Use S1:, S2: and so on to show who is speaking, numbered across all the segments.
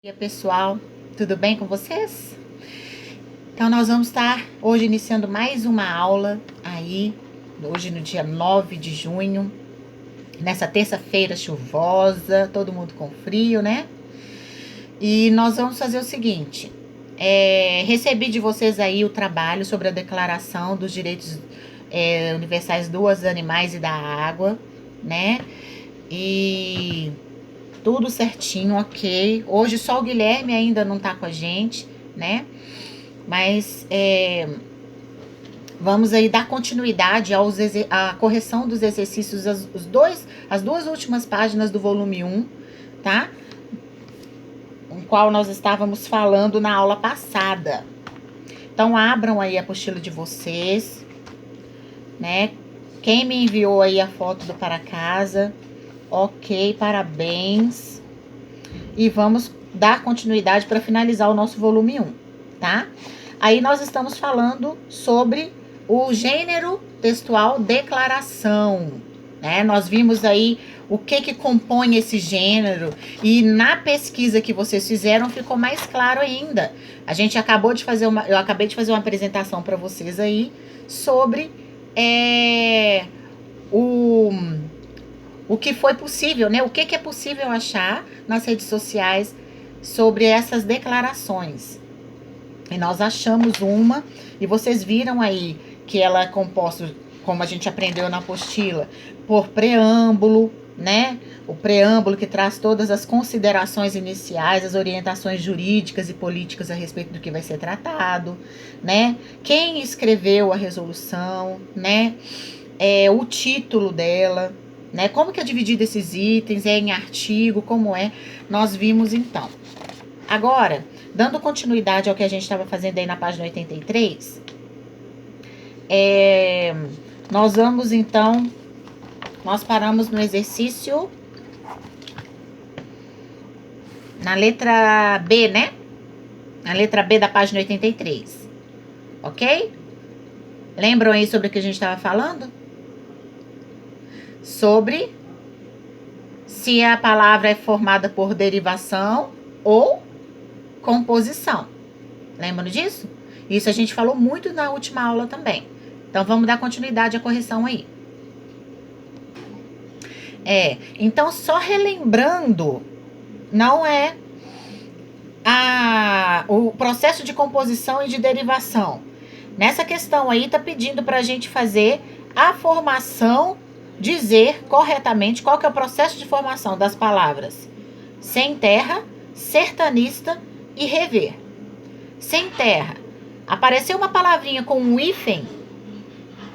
S1: Dia pessoal, tudo bem com vocês? Então nós vamos estar hoje iniciando mais uma aula aí, hoje no dia 9 de junho, nessa terça-feira chuvosa, todo mundo com frio, né? E nós vamos fazer o seguinte, recebi de vocês aí o trabalho sobre a Declaração dos Direitos Universais dos Animais e da Água, né? E tudo certinho, ok. Hoje só o Guilherme ainda não tá com a gente, né? Mas vamos aí dar continuidade à correção dos exercícios, as duas últimas páginas do volume 1, tá? O qual nós estávamos falando na aula passada. Então abram aí a apostila de vocês, né? Quem me enviou aí a foto do para casa, ok, parabéns. E vamos dar continuidade para finalizar o nosso volume 1, tá? Aí nós estamos falando sobre o gênero textual declaração, né? Nós vimos aí o que compõe esse gênero e na pesquisa que vocês fizeram ficou mais claro ainda. A gente acabou de fazer eu acabei de fazer uma apresentação para vocês aí sobre o que foi possível, né? O que é possível achar nas redes sociais sobre essas declarações. E nós achamos uma, e vocês viram aí que ela é composta, como a gente aprendeu na apostila, por preâmbulo, né? O preâmbulo que traz todas as considerações iniciais, as orientações jurídicas e políticas a respeito do que vai ser tratado, né? Quem escreveu a resolução, né? O título dela, né? Como que é dividido esses itens, em artigo, como é? Nós vimos então. Agora, dando continuidade ao que a gente estava fazendo aí na página 83, nós vamos então, nós paramos no exercício, na letra B, né? Na letra B da página 83, ok? Lembram aí sobre o que a gente estava falando? Sobre se a palavra é formada por derivação ou composição. Lembram disso? Isso a gente falou muito na última aula também. Então, vamos dar continuidade à correção aí. Então, só relembrando, não é o processo de composição e de derivação. Nessa questão aí, tá pedindo pra gente fazer a formação, dizer corretamente qual que é o processo de formação das palavras sem terra, sertanista e rever. Sem terra, apareceu uma palavrinha com um hífen,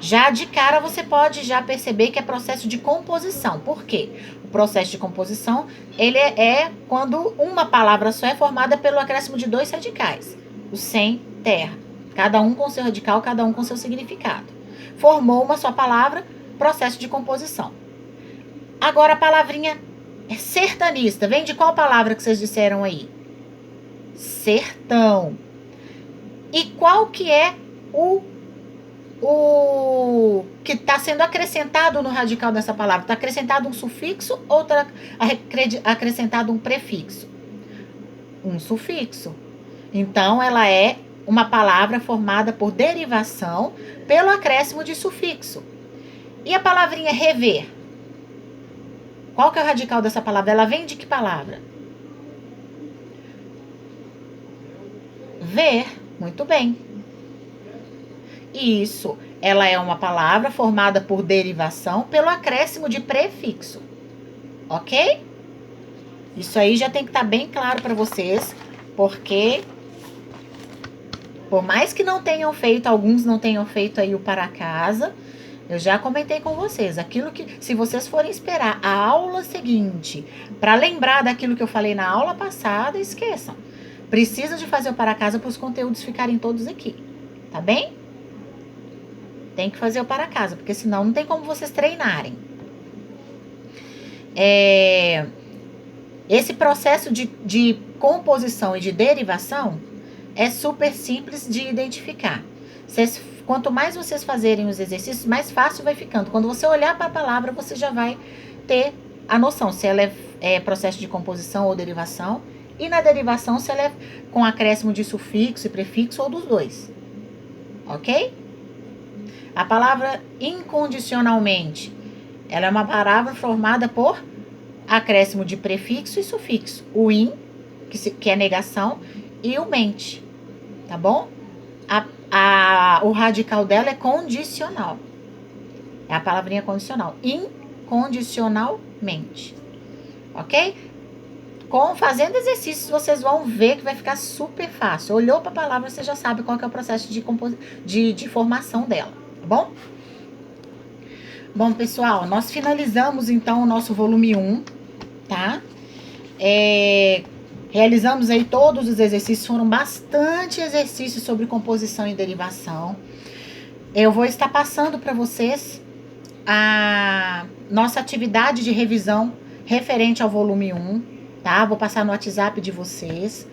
S1: já de cara você pode já perceber que é processo de composição. Por quê? O processo de composição, ele é quando uma palavra só é formada pelo acréscimo de dois radicais. O sem terra. Cada um com seu radical, cada um com seu significado. Formou uma só palavra, processo de composição. Agora a palavrinha sertanista, vem de qual palavra que vocês disseram aí? Sertão. E qual que é o que está sendo acrescentado no radical dessa palavra? Está acrescentado um sufixo ou está acrescentado um prefixo? Um sufixo. Então, ela é uma palavra formada por derivação pelo acréscimo de sufixo. E a palavrinha rever? Qual que é o radical dessa palavra? Ela vem de que palavra? Ver. Muito bem. Isso. Ela é uma palavra formada por derivação pelo acréscimo de prefixo. Ok? Isso aí já tem que estar bem claro para vocês, porque por mais que não tenham feito, alguns não tenham feito aí o para casa, eu já comentei com vocês, aquilo que, se vocês forem esperar a aula seguinte para lembrar daquilo que eu falei na aula passada, esqueçam. Precisa de fazer o para casa para os conteúdos ficarem todos aqui, tá bem? Tem que fazer o para casa, porque senão não tem como vocês treinarem. Esse processo de composição e de derivação é super simples de identificar. Quanto mais vocês fazerem os exercícios, mais fácil vai ficando. Quando você olhar para a palavra, você já vai ter a noção se ela é processo de composição ou derivação e na derivação se ela é com acréscimo de sufixo e prefixo ou dos dois. Ok? A palavra incondicionalmente, ela é uma palavra formada por acréscimo de prefixo e sufixo. O in, que é negação, e o mente. Tá bom? O radical dela é condicional. É a palavrinha condicional. Incondicionalmente. Ok? Fazendo exercícios, vocês vão ver que vai ficar super fácil. Olhou para a palavra, você já sabe qual que é o processo de formação dela. Tá bom? Bom, pessoal, nós finalizamos, então, o nosso volume 1, tá? Realizamos aí todos os exercícios, foram bastante exercícios sobre composição e derivação. Eu vou estar passando para vocês a nossa atividade de revisão referente ao volume 1, tá? Vou passar no WhatsApp de vocês.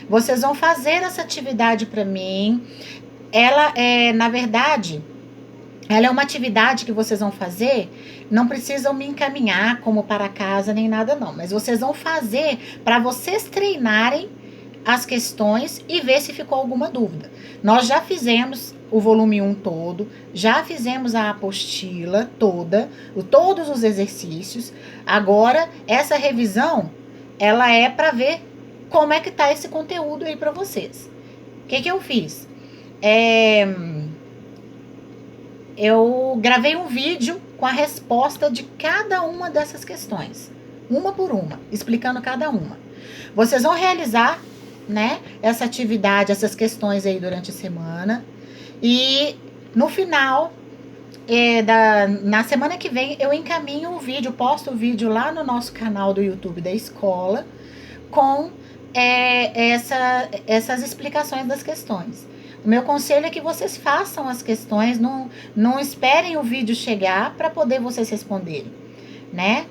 S1: Vocês vão fazer essa atividade para mim. Ela é, na verdade, ela é uma atividade que vocês vão fazer, não precisam me encaminhar como para casa nem nada não, mas vocês vão fazer para vocês treinarem as questões e ver se ficou alguma dúvida. Nós já fizemos o volume 1 todo, já fizemos a apostila toda, todos os exercícios. Agora, essa revisão, ela é para ver como é que tá esse conteúdo aí para vocês. O que eu fiz? Eu gravei um vídeo com a resposta de cada uma dessas questões, uma por uma, explicando cada uma. Vocês vão realizar, né, essa atividade, essas questões aí durante a semana. E no final, na semana que vem, eu encaminho o vídeo, posto o vídeo lá no nosso canal do YouTube da escola, com essas explicações das questões. O meu conselho é que vocês façam as questões, não esperem o vídeo chegar para poder vocês responderem, né?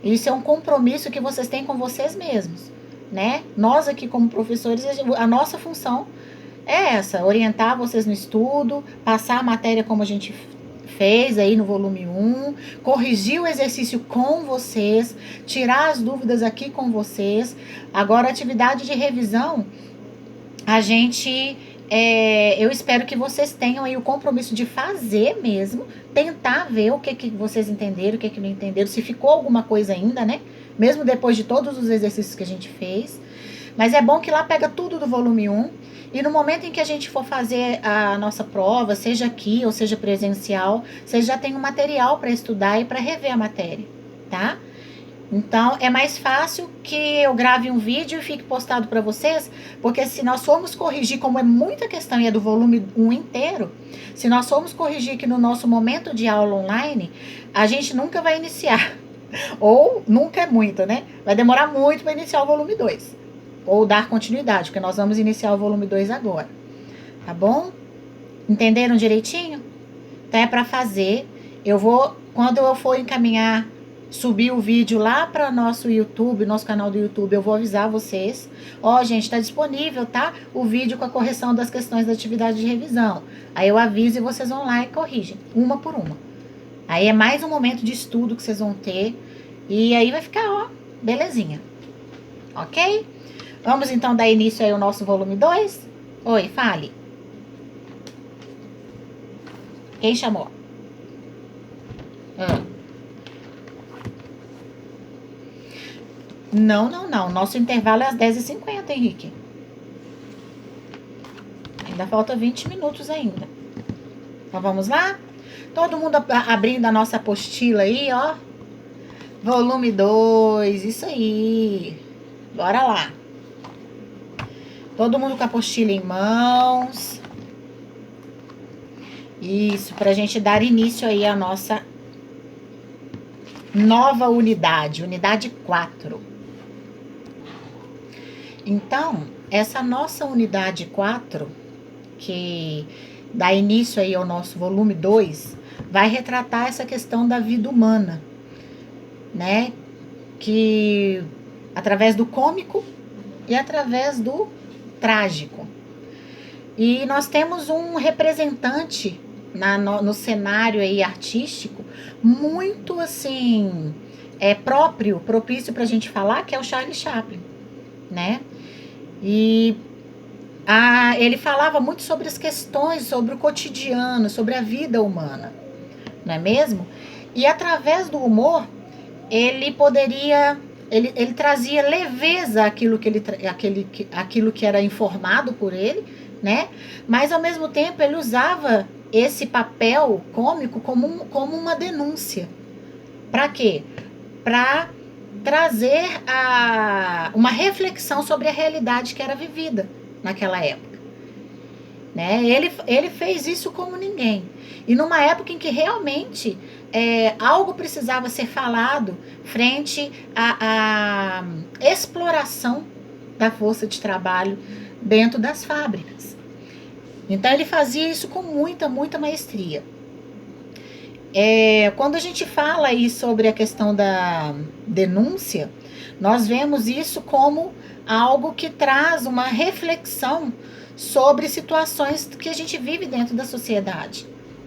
S1: Isso é um compromisso que vocês têm com vocês mesmos, né? Nós aqui como professores, a nossa função é essa, orientar vocês no estudo, passar a matéria como a gente fez aí no volume 1, corrigir o exercício com vocês, tirar as dúvidas aqui com vocês. Agora, a atividade de revisão, eu espero que vocês tenham aí o compromisso de fazer mesmo, tentar ver o que vocês entenderam, o que não entenderam, se ficou alguma coisa ainda, né? Mesmo depois de todos os exercícios que a gente fez. Mas é bom que lá pega tudo do volume 1. E no momento em que a gente for fazer a nossa prova, seja aqui ou seja presencial, vocês já têm um material para estudar e para rever a matéria, tá? Então, é mais fácil que eu grave um vídeo e fique postado para vocês, porque se nós formos corrigir, como é muita questão e é do volume 1 inteiro, se nós formos corrigir aqui no nosso momento de aula online, a gente nunca vai iniciar. Ou nunca é muito, né? Vai demorar muito para iniciar o volume 2. Ou dar continuidade, porque nós vamos iniciar o volume 2 agora. Tá bom? Entenderam direitinho? Então é para fazer. Quando eu for encaminhar, subir o vídeo lá para nosso YouTube, nosso canal do YouTube, eu vou avisar vocês. Gente, tá disponível, tá? O vídeo com a correção das questões da atividade de revisão. Aí eu aviso e vocês vão lá e corrigem, uma por uma. Aí é mais um momento de estudo que vocês vão ter. E aí vai ficar, belezinha. Ok? Vamos então dar início aí ao nosso volume 2? Oi, fale. Quem chamou? Não. Nosso intervalo é às 10h50, Henrique. Ainda falta 20 minutos ainda. Então vamos lá? Todo mundo abrindo a nossa apostila aí, ó. Volume 2, isso aí. Bora lá. Todo mundo com a apostila em mãos. Isso, pra gente dar início aí à nossa nova unidade, unidade 4. Então, essa nossa unidade 4, que dá início aí ao nosso volume 2, vai retratar essa questão da vida humana, né? Que através do cômico e através do trágico. E nós temos um representante no cenário aí artístico muito assim propício pra gente falar, que é o Charlie Chaplin, né? E ele falava muito sobre as questões, sobre o cotidiano, sobre a vida humana, não é mesmo? E através do humor, ele poderia, ele trazia leveza àquilo aquilo que era informado por ele, né? Mas ao mesmo tempo ele usava esse papel cômico como uma denúncia. Para quê? Para trazer uma reflexão sobre a realidade que era vivida naquela época, né? Ele fez isso como ninguém. E numa época em que realmente algo precisava ser falado frente à exploração da força de trabalho dentro das fábricas. Então ele fazia isso com muita, muita maestria. Quando a gente fala aí sobre a questão da denúncia, nós vemos isso como algo que traz uma reflexão sobre situações que a gente vive dentro da sociedade,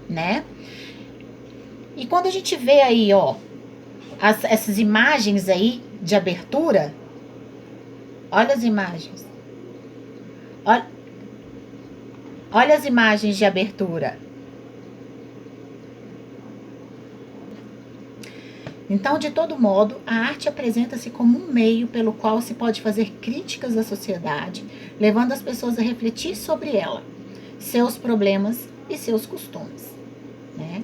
S1: né? E quando a gente vê aí, ó, essas imagens aí de abertura, olha as imagens. Olha as imagens de abertura. Então, de todo modo, a arte apresenta-se como um meio pelo qual se pode fazer críticas à sociedade, levando as pessoas a refletir sobre ela, seus problemas e seus costumes, né?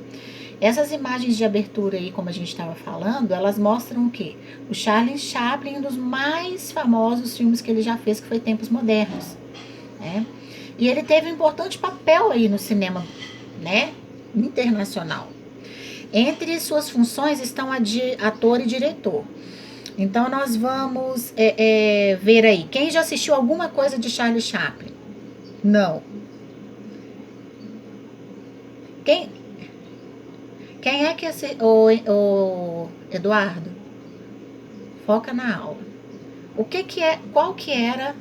S1: Essas imagens de abertura aí, como a gente estava falando, elas mostram o quê? O Charlie Chaplin, um dos mais famosos filmes que ele já fez, que foi Tempos Modernos, né? E ele teve um importante papel aí no cinema, né, internacional. Entre suas funções estão a de ator e diretor. Então, nós vamos ver aí. Quem já assistiu alguma coisa de Charlie Chaplin? Não. Quem é que assistiu? Eduardo, foca na aula. Qual que era,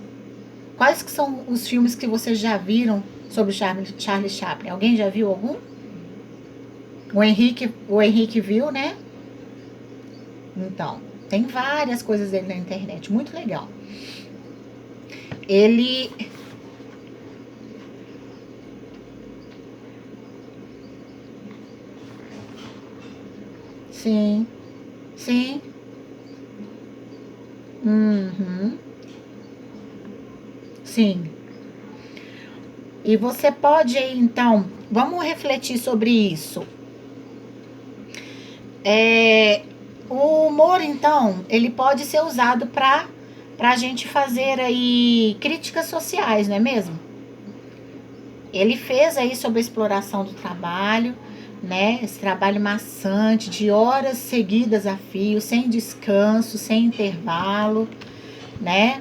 S1: quais que são os filmes que vocês já viram sobre Charlie Chaplin? Alguém já viu algum? O Henrique viu, né? Então, tem várias coisas dele na internet, muito legal. Ele... Sim, sim. Uhum. Sim. E você pode, então, vamos refletir sobre isso. O humor, então, ele pode ser usado para a gente fazer aí críticas sociais, não é mesmo? Ele fez aí sobre a exploração do trabalho, né? Esse trabalho maçante, de horas seguidas a fio, sem descanso, sem intervalo, né?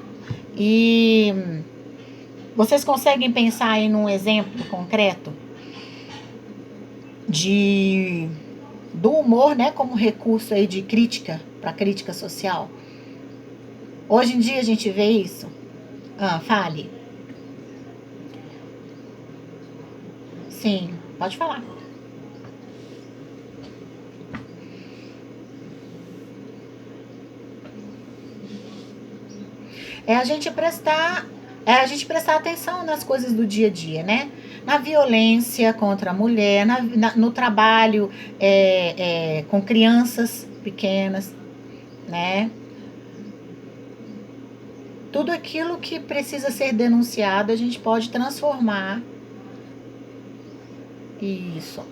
S1: E vocês conseguem pensar aí num exemplo concreto do humor, né, como recurso aí de crítica, para crítica social? Hoje em dia a gente vê isso. Fale. Sim, pode falar. A gente prestar atenção nas coisas do dia a dia, né? Na violência contra a mulher, no trabalho com crianças pequenas, né? Tudo aquilo que precisa ser denunciado, a gente pode transformar isso.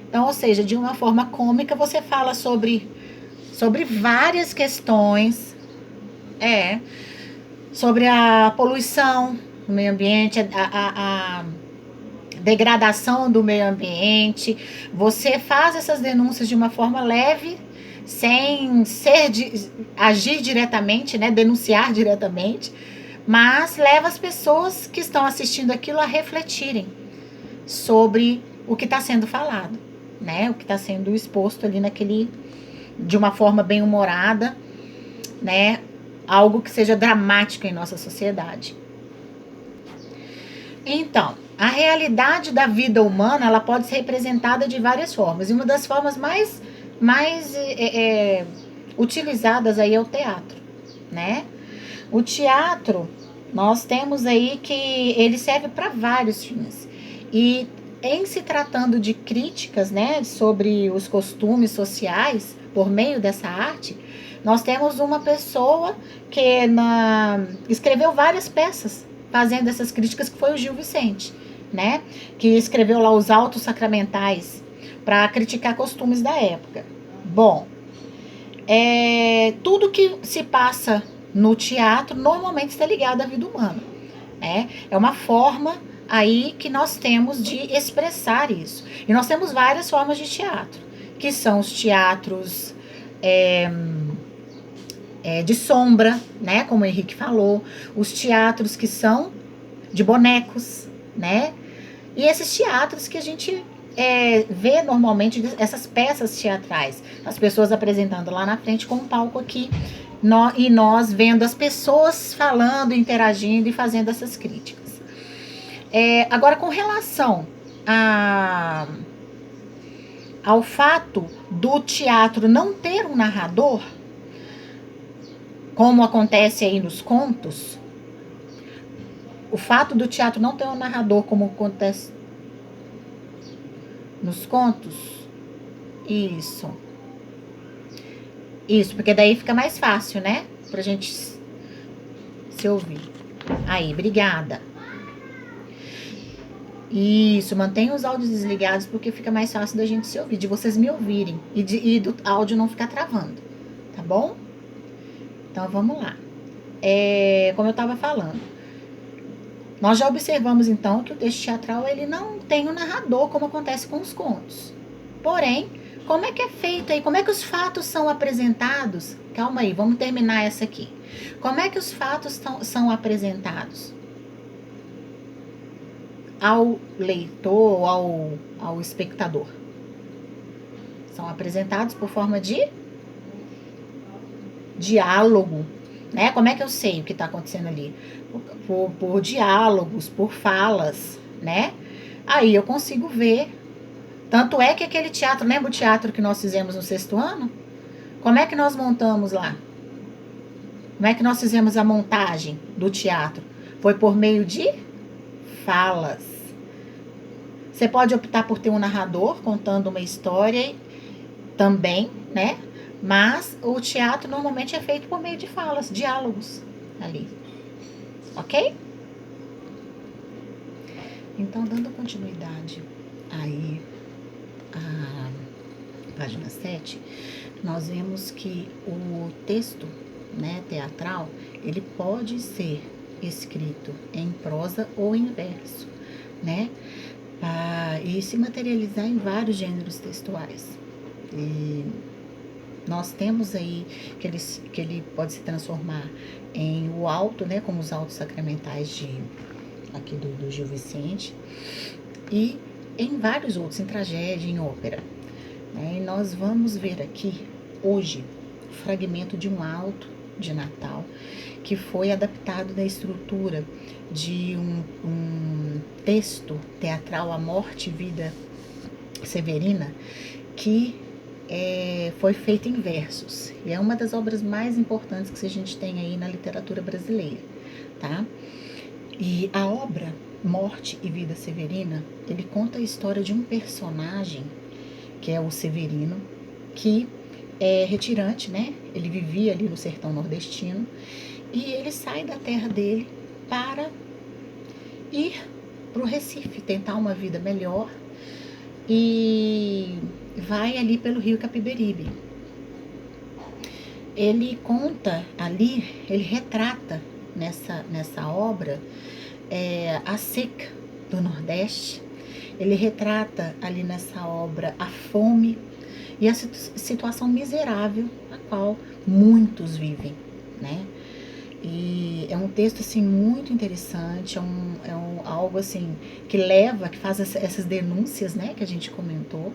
S1: Então, ou seja, de uma forma cômica, você fala sobre várias questões, sobre a poluição do meio ambiente, a degradação do meio ambiente. Você faz essas denúncias de uma forma leve, sem agir diretamente, né, denunciar diretamente, mas leva as pessoas que estão assistindo aquilo a refletirem sobre o que está sendo falado, né, o que está sendo exposto ali de uma forma bem humorada, né, algo que seja dramático em nossa sociedade. Então, a realidade da vida humana, ela pode ser representada de várias formas. E uma das formas mais utilizadas aí é o teatro, né? O teatro, nós temos aí que ele serve para vários fins. E em se tratando de críticas, né, sobre os costumes sociais por meio dessa arte, nós temos uma pessoa que escreveu várias peças fazendo essas críticas, que foi o Gil Vicente, né, que escreveu lá os Autos Sacramentais para criticar costumes da época. Bom, tudo que se passa no teatro normalmente está ligado à vida humana, né? É uma forma aí que nós temos de expressar isso. E nós temos várias formas de teatro, que são os teatros de sombra, né? Como o Henrique falou, os teatros que são de bonecos, né? E esses teatros que a gente vê normalmente, essas peças teatrais, as pessoas apresentando lá na frente com um palco aqui, e nós vendo as pessoas falando, interagindo e fazendo essas críticas. Agora, com relação ao fato do teatro não ter um narrador, como acontece aí nos contos, o fato do teatro não ter um narrador, como acontece nos contos, isso, porque daí fica mais fácil, né, pra gente se ouvir. Aí, obrigada. Isso, mantenha os áudios desligados, porque fica mais fácil da gente se ouvir, de vocês me ouvirem e do áudio não ficar travando, tá bom? Então vamos lá. Como eu estava falando, nós já observamos então que o texto teatral ele não tem um narrador, como acontece com os contos. Porém, como é que é feito aí? Como é que os fatos são apresentados? Calma aí, vamos terminar essa aqui. Como é que os fatos são apresentados ao leitor ou ao espectador? São apresentados por forma de diálogo, né? Como é que eu sei o que está acontecendo ali? Por diálogos, por falas, né? Aí eu consigo ver. Tanto é que aquele teatro, lembra o teatro que nós fizemos no 6º ano? Como é que nós montamos lá? Como é que nós fizemos a montagem do teatro? Foi por meio de falas. Você pode optar por ter um narrador contando uma história também, né? Mas o teatro normalmente é feito por meio de falas, diálogos ali. Ok? Então, dando continuidade aí à página 7, nós vemos que o texto, né, teatral, ele pode ser escrito em prosa ou em verso, né? E se materializar em vários gêneros textuais. E nós temos aí que ele pode se transformar em o alto, né, como os autos sacramentais aqui do Gil Vicente, e em vários outros, em tragédia, em ópera. E nós vamos ver aqui, hoje, o fragmento de um auto de Natal, que foi adaptado da estrutura de um texto teatral, A Morte e Vida Severina, que foi feito em versos. E é uma das obras mais importantes que a gente tem aí na literatura brasileira, tá? E a obra Morte e Vida Severina, ele conta a história de um personagem, que é o Severino, que é retirante, né? Ele vivia ali no sertão nordestino, e ele sai da terra dele para ir para o Recife, tentar uma vida melhor, e vai ali pelo rio Capiberibe. Ele conta ali, ele retrata nessa obra a seca do Nordeste. Ele retrata ali nessa obra a fome e a situação miserável a qual muitos vivem, né? E é um texto assim muito interessante, algo assim que faz essas denúncias, né, que a gente comentou,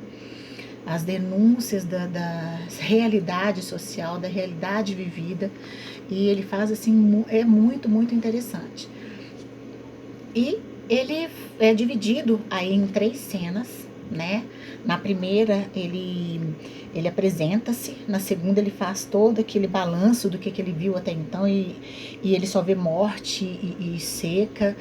S1: as denúncias da realidade social, da realidade vivida, e ele faz assim, é muito, muito interessante. E ele é dividido aí em 3 cenas, né? Na primeira, ele apresenta-se, na segunda ele faz todo aquele balanço do que ele viu até então e ele só vê morte e seca,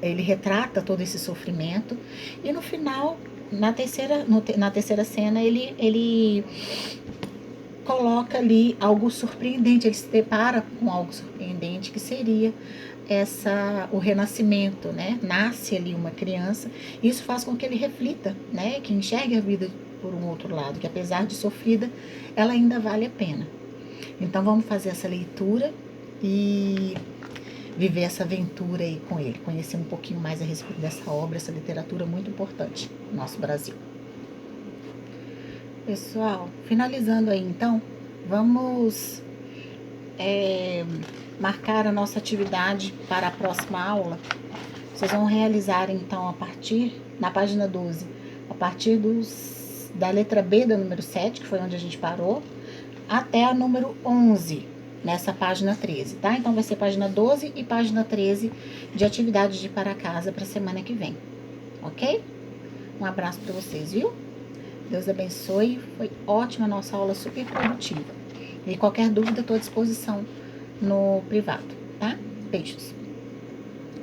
S1: ele retrata todo esse sofrimento e no final, na terceira cena, ele coloca ali algo surpreendente, ele se depara com algo surpreendente que seria o renascimento, né? Nasce ali uma criança, e isso faz com que ele reflita, né? Que enxergue a vida por um outro lado, que apesar de sofrida, ela ainda vale a pena. Então vamos fazer essa leitura e viver essa aventura aí com ele, conhecer um pouquinho mais a respeito dessa obra, essa literatura muito importante no nosso Brasil. Pessoal, finalizando aí então, vamos marcar a nossa atividade para a próxima aula. Vocês vão realizar então na página 12, a partir da letra B do número 7, que foi onde a gente parou, até a número 11, nessa página 13, tá? Então vai ser página 12 e página 13 de atividade de ir para casa para a semana que vem, ok? Um abraço para vocês, viu? Deus abençoe, foi ótima a nossa aula, super produtiva. E qualquer dúvida, estou à disposição no privado, tá? Beijos.